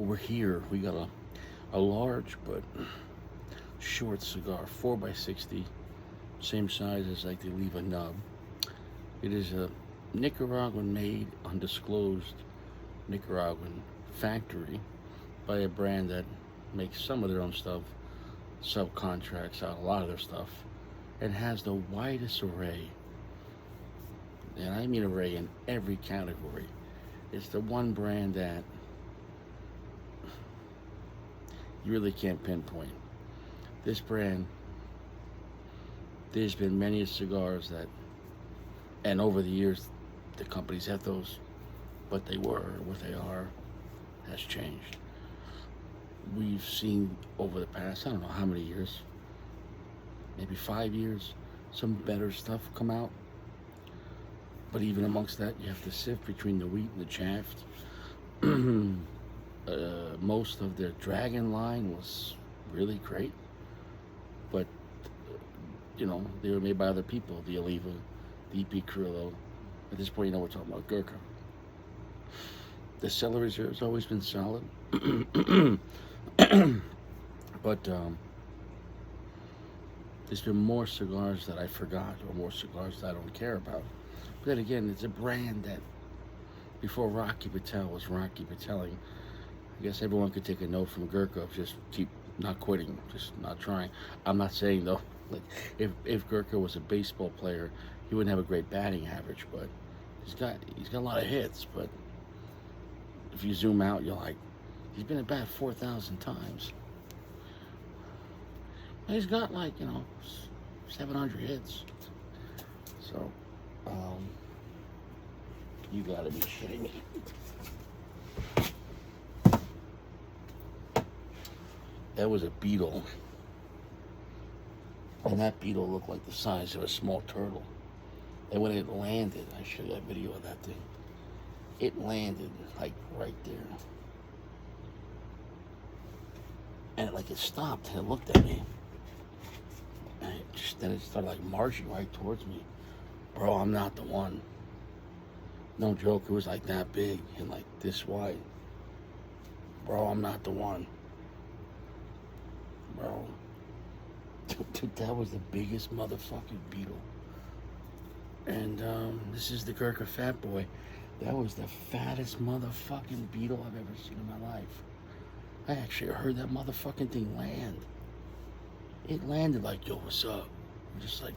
over here we got a large but short cigar, 4x60, same size as like the Leva nub. It is a Nicaraguan made, undisclosed Nicaraguan factory by a brand that makes some of their own stuff, subcontracts out a lot of their stuff, and has the widest array. And I mean array in every category. It's the one brand that you really can't pinpoint. This brand, there's been many cigars that, and over the years, the company's ethos, what they were, what they are, has changed. We've seen over the past, I don't know how many years, maybe 5 years, some better stuff come out. But even amongst that, you have to sift between the wheat and the chaff. Most of their Dragon line was really great, but you know, they were made by other people. The Oliva, the EP Carrillo. At this point, you know we're talking about Gurkha. The cellar reserve's always been solid, but there's been more cigars that I forgot, or more cigars that I don't care about. But then again, it's a brand that before Rocky Patel was Rocky Pateling. I guess everyone could take a note from Gurkha of just keep not quitting, just not trying. I'm not saying though, like if Gurkha was a baseball player, he wouldn't have a great batting average, but he's got a lot of hits. But if you zoom out, you're like, he's been at bat 4,000 times. And he's got like 700 hits. So you gotta be shitting me. That was a beetle. And that beetle looked like the size of a small turtle. And when it landed, I show you that video of that thing. It landed like right there. And it stopped and it looked at me. And then it started like marching right towards me. Bro, I'm not the one. No joke, it was like that big and like this wide. Bro, I'm not the one. Bro. Dude, that was the biggest motherfucking beetle. And this is the Gurkha Fat Boy. That was the fattest motherfucking beetle I've ever seen in my life. I actually heard that motherfucking thing land. It landed like, yo, what's up? I'm just like...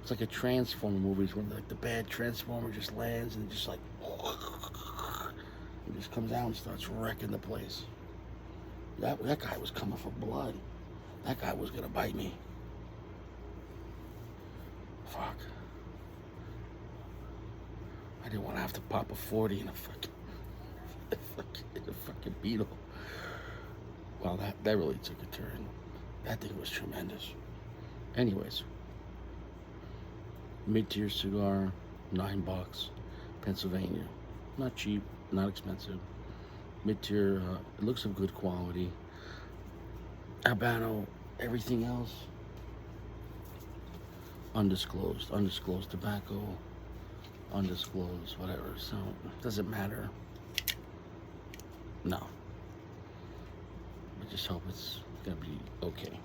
It's like a Transformer movies where like the bad Transformer just lands and just like... It just comes out and starts wrecking the place. That guy was coming for blood. That guy was gonna bite me. Fuck. I didn't want to have to pop a 40 in a fucking beetle. Well, that really took a turn. That thing was tremendous. Anyways, mid-tier cigar, $9, Pennsylvania. Not cheap, not expensive. Mid-tier, it looks of good quality. Habano, everything else, undisclosed tobacco, undisclosed whatever, so it doesn't matter. No. I just hope it's gonna be okay.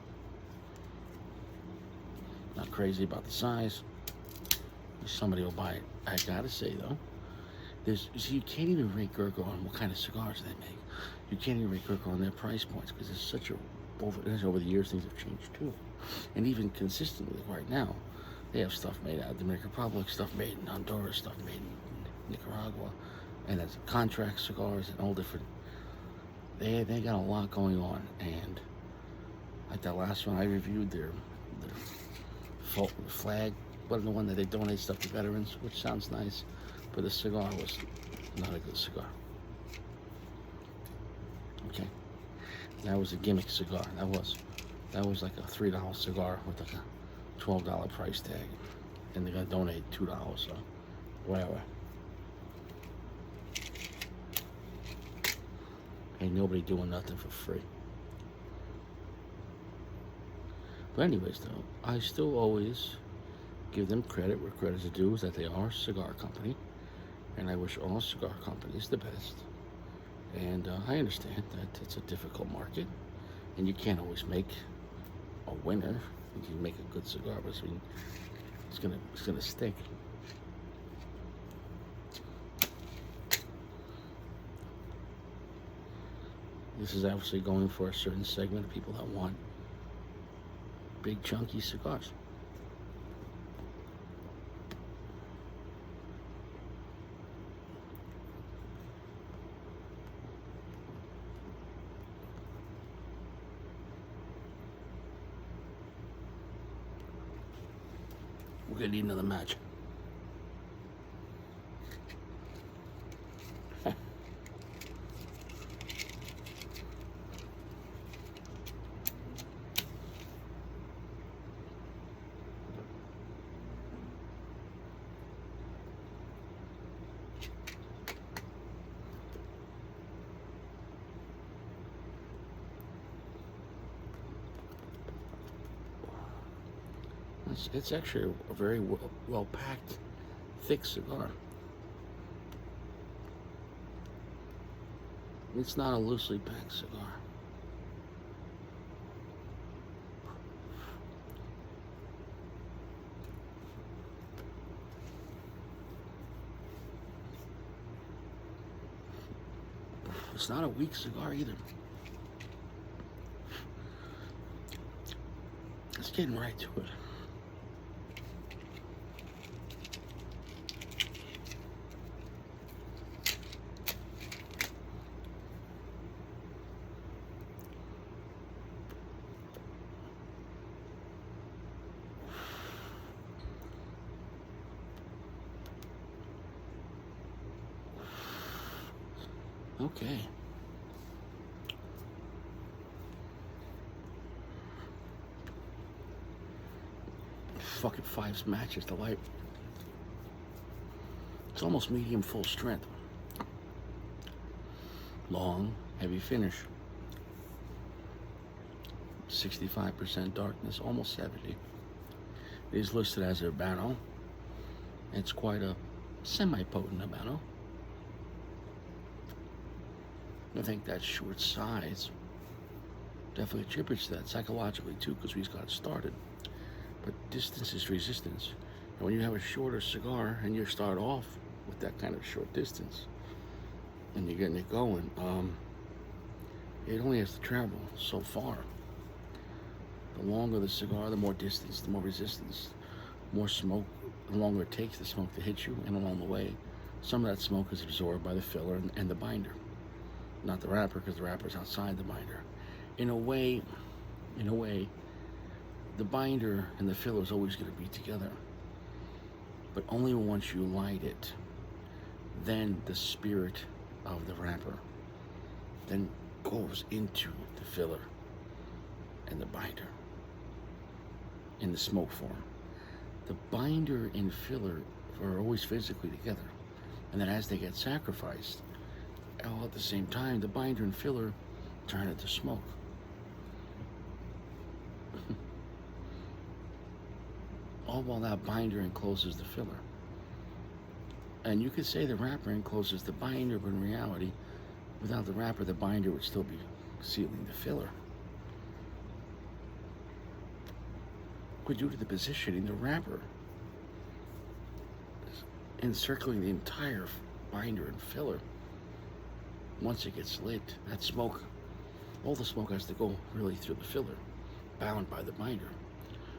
Not crazy about the size. Somebody will buy it. I gotta say though, you can't even rate Gurkha on what kind of cigars they make. You can't even rate Gurkha on their price points because it's such a over the years things have changed too. And even consistently right now, they have stuff made out of the Dominican Republic, stuff made in Honduras, stuff made in Nicaragua, and there's contract cigars and all different. They got a lot going on, and like that last one I reviewed, their flag, but the one that they donate stuff to veterans, which sounds nice, but the cigar was not a good cigar. Okay, that was a gimmick cigar. That was like a $3 cigar with like a $12 price tag, and they're gonna donate $2, so whatever. Ain't nobody doing nothing for free. But anyways, though, I still always give them credit where credit's due, is that they are a cigar company, And I wish all cigar companies the best. And I understand that it's a difficult market, and you can't always make a winner. You can make a good cigar, but I mean, it's gonna stick. This is obviously going for a certain segment of people that want big chunky cigars. We're gonna need another match. It's actually a very well-packed, thick cigar. It's not a loosely packed cigar. It's not a weak cigar either. It's getting right to it. Okay. Fucking 5 matches to light. It's almost medium full strength. Long, heavy finish. 65% darkness, almost 70. It is listed as a Habano. It's quite a semi-potent Habano. I think that short size definitely attributes to that psychologically too, because we just got started. But distance is resistance. And when you have a shorter cigar and you start off with that kind of short distance and you're getting it going, it only has to travel so far. The longer the cigar, the more distance, the more resistance, more smoke, the longer it takes the smoke to hit you, and along the way, some of that smoke is absorbed by the filler and the binder. Not the wrapper, because the wrapper's outside the binder. In a way, the binder and the filler is always going to be together. But only once you light it, then the spirit of the wrapper then goes into the filler and the binder in the smoke form. The binder and filler are always physically together. And then as they get sacrificed, all at the same time, the binder and filler turn into smoke. All while that binder encloses the filler. And you could say the wrapper encloses the binder, but in reality, without the wrapper, the binder would still be sealing the filler. But due to the positioning, the wrapper is encircling the entire binder and filler. Once it gets lit, that smoke, all the smoke has to go really through the filler, bound by the binder.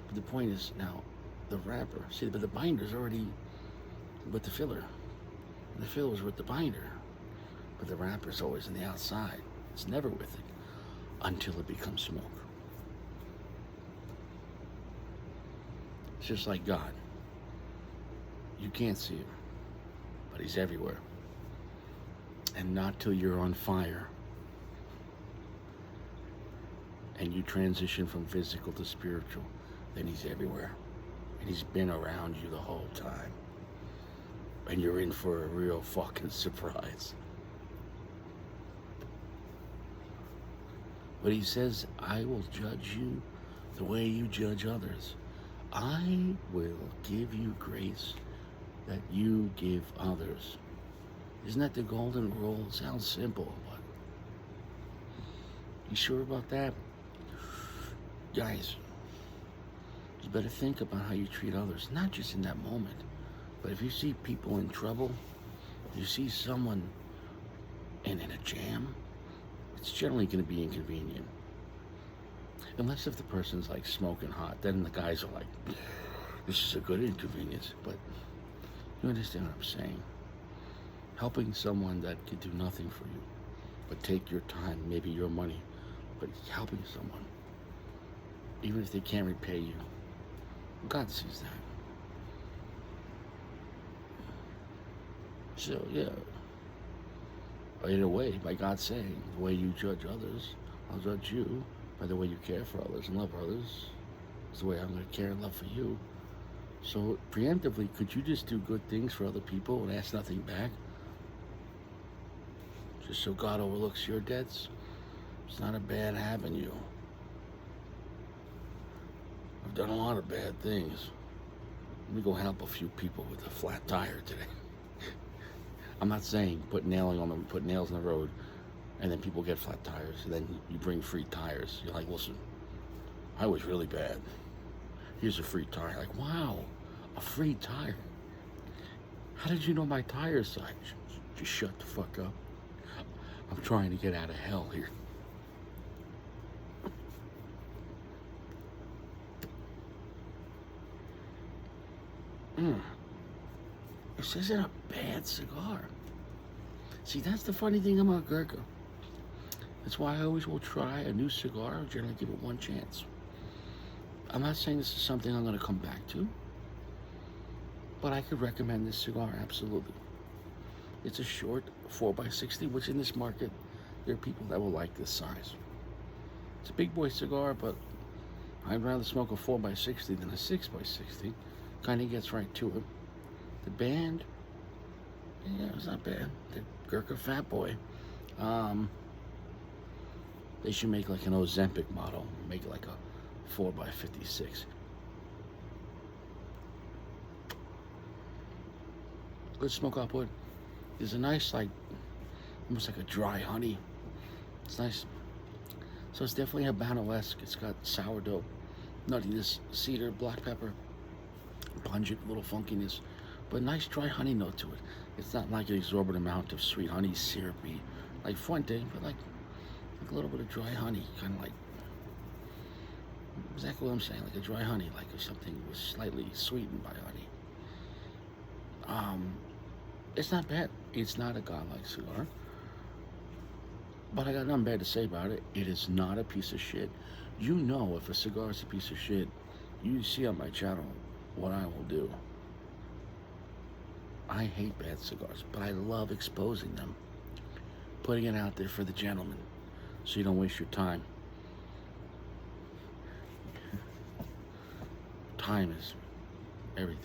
But the point is now, the wrapper, see, but the binder's already with the filler, and the filler's with the binder, but the wrapper's always on the outside. It's never with it until it becomes smoke. It's just like God. You can't see him, but he's everywhere. And not till you're on fire and you transition from physical to spiritual, then he's everywhere. And he's been around you the whole time. And you're in for a real fucking surprise. But he says, I will judge you the way you judge others. I will give you grace that you give others. Isn't that the golden rule? It sounds simple, but you sure about that? Guys, you better think about how you treat others, not just in that moment, but if you see people in trouble, you see someone in a jam, it's generally going to be inconvenient. Unless if the person's like smoking hot, then the guys are like, this is a good inconvenience. But you understand what I'm saying? Helping someone that could do nothing for you, but take your time, maybe your money, but helping someone, even if they can't repay you, God sees that. So yeah, in a way, by God saying, the way you judge others, I'll judge you by the way you care for others and love others. It's the way I'm going to care and love for you. So preemptively, could you just do good things for other people and ask nothing back? Just so God overlooks your debts? It's not a bad avenue. I've done a lot of bad things. Let me go help a few people with a flat tire today. I'm not saying put nails in the road and then people get flat tires and then you bring free tires. You're like, listen, I was really bad. Here's a free tire. Like, wow, a free tire. How did you know my tire size? Just shut the fuck up. I'm trying to get out of hell here. This isn't a bad cigar. See, that's the funny thing about Gurkha. That's why I always will try a new cigar. I generally give it one chance. I'm not saying this is something I'm going to come back to, but I could recommend this cigar, absolutely. It's a short 4x60, which in this market, there are people that will like this size. It's a big boy cigar, but I'd rather smoke a 4x60 than a 6x60. Kind of gets right to it. The band, yeah, it's not bad. The Gurkha Fat Boy. They should make like an Ozempic model. Make it like a 4x56. Good smoke output. There's a nice, like, almost like a dry honey. It's nice. So it's definitely Habano-esque. It's got sourdough, nuttiness, cedar, black pepper, pungent, little funkiness, but nice dry honey note to it. It's not like an exorbitant amount of sweet honey, syrupy, like Fuente, but like a little bit of dry honey, kind of like, exactly what I'm saying, like a dry honey, like if something was slightly sweetened by honey. It's not bad. It's not a godlike cigar, but I got nothing bad to say about it. It is not a piece of shit. You know, if a cigar is a piece of shit, you see on my channel what I will do. I hate bad cigars, but I love exposing them, putting it out there for the gentleman, so you don't waste your time. Time is everything.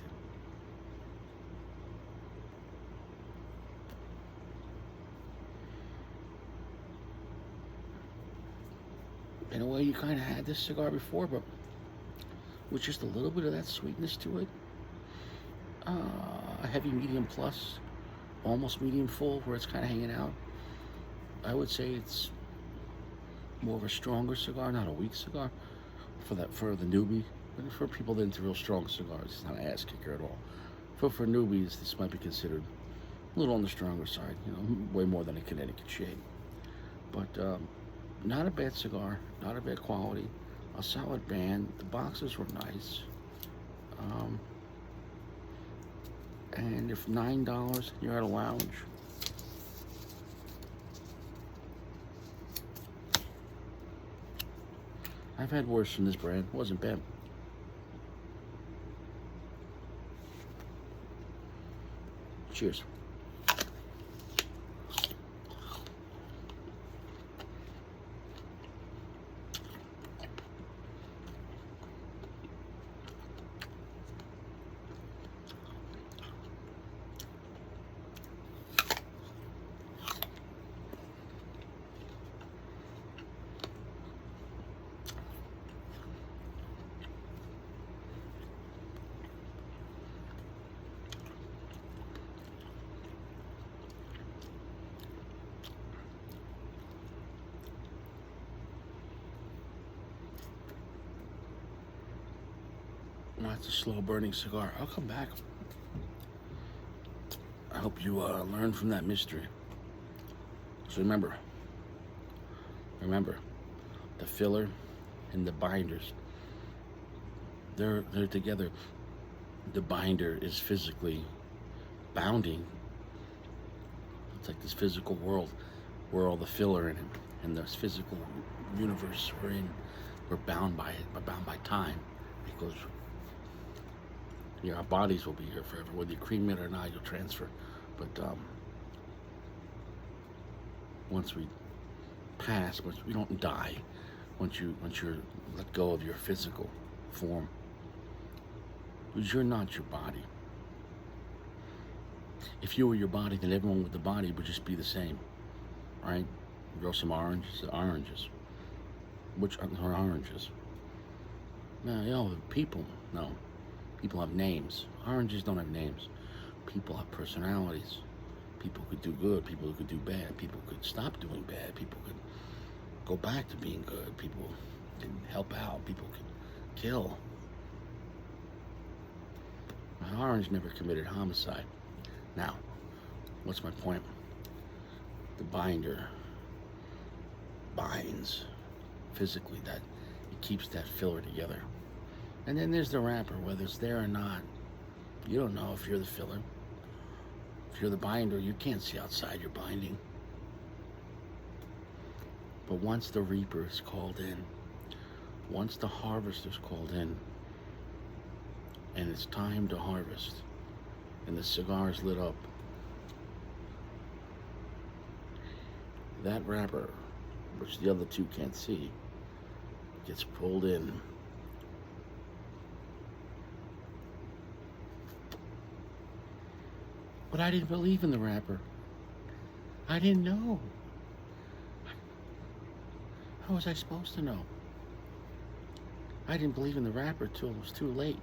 In a way, you kind of had this cigar before, but with just a little bit of that sweetness to it. A heavy medium plus, almost medium full, where it's kind of hanging out. I would say it's more of a stronger cigar, not a weak cigar, for the newbie. But for people that into real strong cigars, it's not an ass kicker at all. For newbies, this might be considered a little on the stronger side, you know, way more than a Connecticut shade. But not a bad cigar, not a bad quality, a solid band. The boxes were nice. And if $9, you're at a lounge. I've had worse from this brand. It wasn't bad. Cheers. it's a slow burning cigar. I'll come back. I hope you learn from that mystery. So remember, the filler and the binders, they're together. The binder is physically bounding. It's like this physical world where all the filler in it, and this physical universe we're in, we're bound by it. We're bound by time. Because our bodies will be here forever. Whether you cream it or not, you'll transfer. But once we pass, once we don't die, once you're let go of your physical form, because you're not your body. If you were your body, then everyone with the body would just be the same, right? Grow some oranges. Which are oranges? No, people, no. People have names. Oranges don't have names. People have personalities. People could do good. People could do bad. People could stop doing bad. People could go back to being good. People can help out. People can kill. My orange never committed homicide. Now, what's my point? The binder binds physically, that it keeps that filler together. And then there's the wrapper, whether it's there or not. You don't know if you're the filler. If you're the binder, you can't see outside your binding. But once the reaper is called in, once the harvester's called in, and it's time to harvest, and the cigar is lit up, that wrapper, which the other two can't see, gets pulled in. But I didn't believe in the wrapper. I didn't know. How was I supposed to know? I didn't believe in the wrapper till it was too late.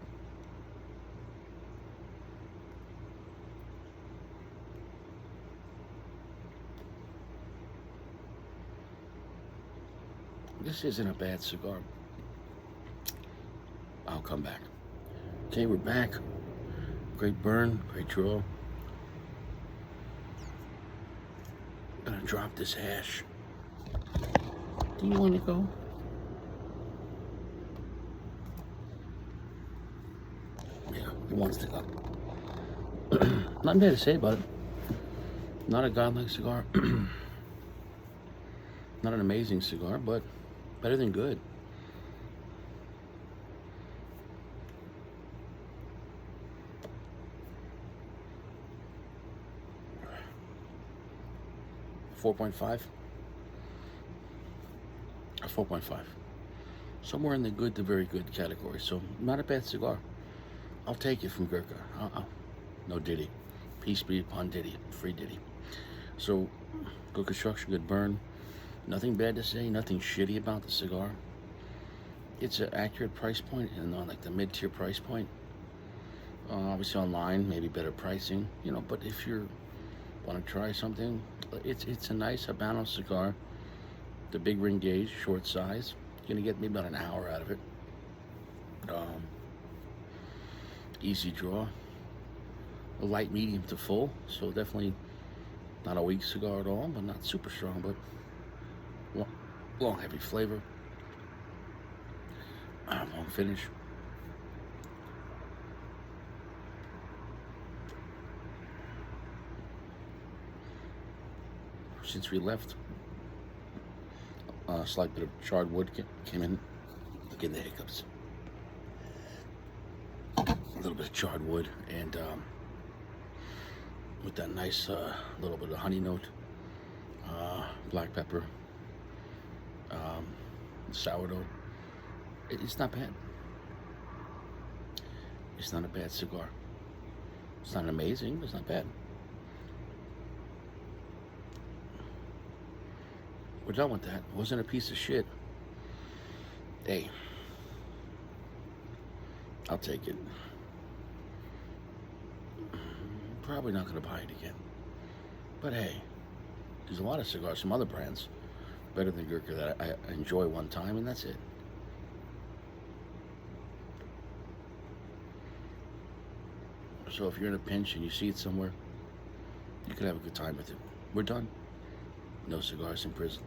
This isn't a bad cigar. I'll come back. Okay, we're back. Great burn, great draw. I'm gonna drop this hash. Do you want to go? Yeah, he wants to go. Nothing bad to say about it. Not a godlike cigar. Not an amazing cigar, but better than good. $4.5. A 4.5. Somewhere in the good to very good category. So not a bad cigar. I'll take it from Gurkha. No Diddy. Peace be upon Diddy. Free Diddy. So good construction, good burn. Nothing bad to say, nothing shitty about the cigar. It's an accurate price point, and on like the mid-tier price point. Obviously online, maybe better pricing, but if you want to try something, it's a nice Habano cigar. The big ring gauge, short size. You're gonna get maybe about an hour out of it. Easy draw. A light medium to full, so definitely not a weak cigar at all, but not super strong, but long heavy flavor. Long finish. Since we left, a slight bit of charred wood came in. Look at the hiccups. A little bit of charred wood, and with that nice little bit of honey note, black pepper, sourdough. It's not bad. It's not a bad cigar. It's not amazing, but it's not bad. We're done with that. It wasn't a piece of shit. Hey, I'll take it. Probably not going to buy it again. But hey, there's a lot of cigars from other brands better than Gurkha that I enjoy one time, and that's it. So if you're in a pinch and you see it somewhere, you can have a good time with it. We're done. No cigars in prison.